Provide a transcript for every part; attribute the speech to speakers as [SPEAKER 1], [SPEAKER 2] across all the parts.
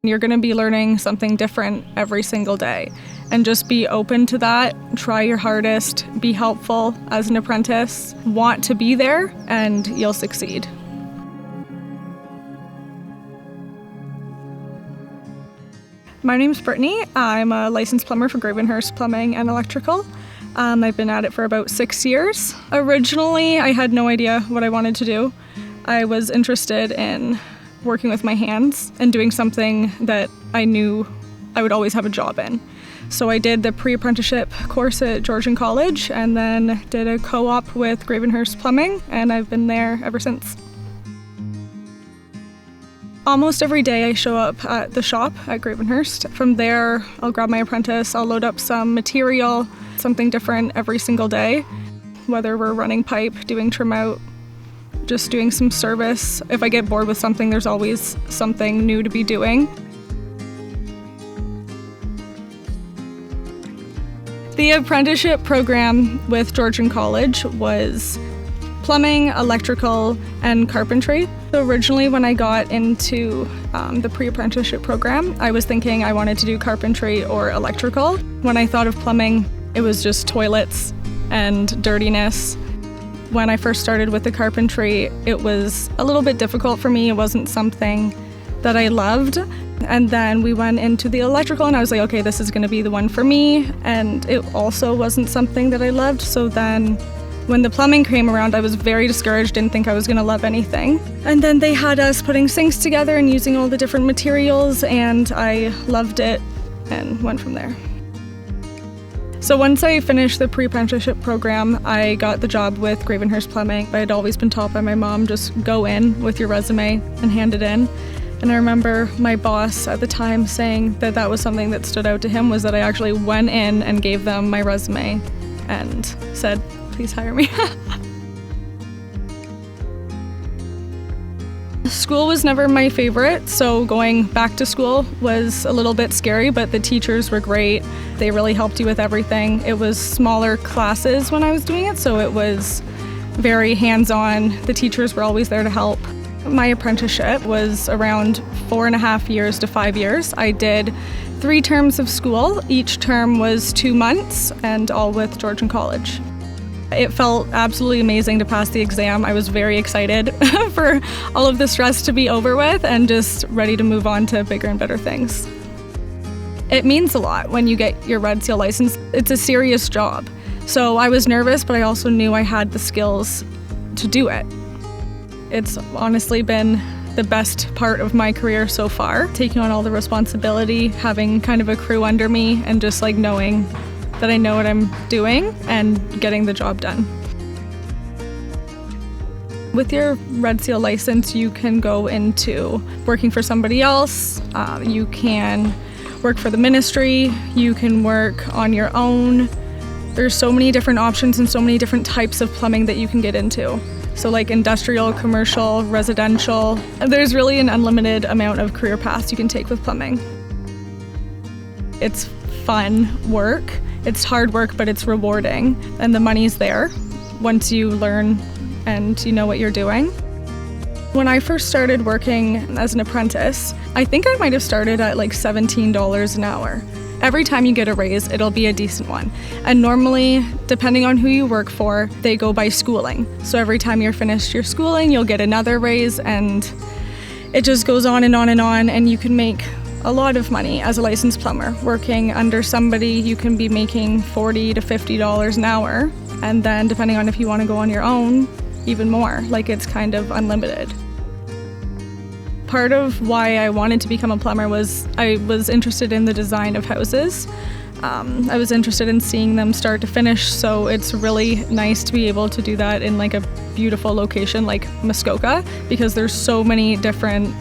[SPEAKER 1] You're going to be learning something different every single day, and just be open to that. Try your hardest, be helpful as an apprentice, want to be there, and you'll succeed. My name's Brittney. I'm a licensed plumber for Gravenhurst Plumbing and Electrical. I've been at it for about 6 years. Originally, I had no idea what I wanted to do. I was interested in working with my hands and doing something that I knew I would always have a job in. So I did the pre-apprenticeship course at Georgian College and then did a co-op with Gravenhurst Plumbing, and I've been there ever since. Almost every day I show up at the shop at Gravenhurst. From there, I'll grab my apprentice, I'll load up some material, something different every single day. Whether we're running pipe, doing trim out, just doing some service. If I get bored with something, there's always something new to be doing. The apprenticeship program with Georgian College was plumbing, electrical, and carpentry. So originally when I got into the pre-apprenticeship program, I was thinking I wanted to do carpentry or electrical. When I thought of plumbing, it was just toilets and dirtiness. When I first started with the carpentry, it was a little bit difficult for me. It wasn't something that I loved. And then we went into the electrical and I was like, okay, this is gonna be the one for me. And it also wasn't something that I loved. So then when the plumbing came around, I was very discouraged, didn't think I was gonna love anything. And then they had us putting sinks together and using all the different materials, and I loved it and went from there. So once I finished the pre-apprenticeship program, I got the job with Gravenhurst Plumbing. I had always been taught by my mom, just go in with your resume and hand it in. And I remember my boss at the time saying that that was something that stood out to him, was that I actually went in and gave them my resume and said, please hire me. School was never my favorite, so going back to school was a little bit scary, but the teachers were great. They really helped you with everything. It was smaller classes when I was doing it, so it was very hands-on. The teachers were always there to help. My apprenticeship was around 4.5 years to 5 years. I did 3 terms of school. Each term was 2 months, and all with Georgian College. It felt absolutely amazing to pass the exam. I was very excited for all of the stress to be over with and just ready to move on to bigger and better things. It means a lot when you get your Red Seal license. It's a serious job. So I was nervous, but I also knew I had the skills to do it. It's honestly been the best part of my career so far, taking on all the responsibility, having kind of a crew under me, and just like knowing that I know what I'm doing and getting the job done. With your Red Seal license, you can go into working for somebody else, you can work for the ministry, you can work on your own. There's so many different options and so many different types of plumbing that you can get into. So like industrial, commercial, residential. There's really an unlimited amount of career paths you can take with plumbing. It's fun work. It's hard work, but it's rewarding, and the money's there once you learn and you know what you're doing. When I first started working as an apprentice, I think I might have started at like $17 an hour. Every time you get a raise, it'll be a decent one. And normally, depending on who you work for, they go by schooling. So every time you're finished your schooling, you'll get another raise, and it just goes on and on and on, and you can make a lot of money as a licensed plumber. Working under somebody, you can be making $40 to $50 an hour, and then depending on if you want to go on your own, even more. Like, it's kind of unlimited. Part of why I wanted to become a plumber was I was interested in the design of houses. I was interested in seeing them start to finish, so it's really nice to be able to do that in like a beautiful location like Muskoka, because there's so many different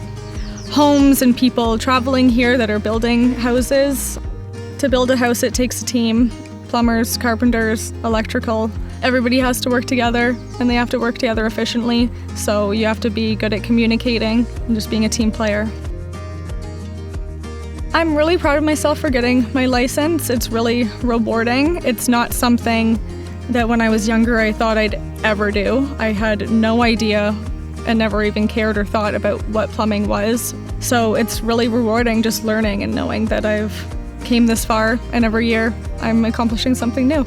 [SPEAKER 1] homes and people traveling here that are building houses. To build a house, it takes a team. Plumbers, carpenters, electrical. Everybody has to work together, and they have to work together efficiently, so you have to be good at communicating and just being a team player. I'm really proud of myself for getting my license. It's really rewarding. It's not something that when I was younger I thought I'd ever do. I had no idea and never even cared or thought about what plumbing was So it's really rewarding just learning and knowing that I've came this far, and every year I'm accomplishing something new.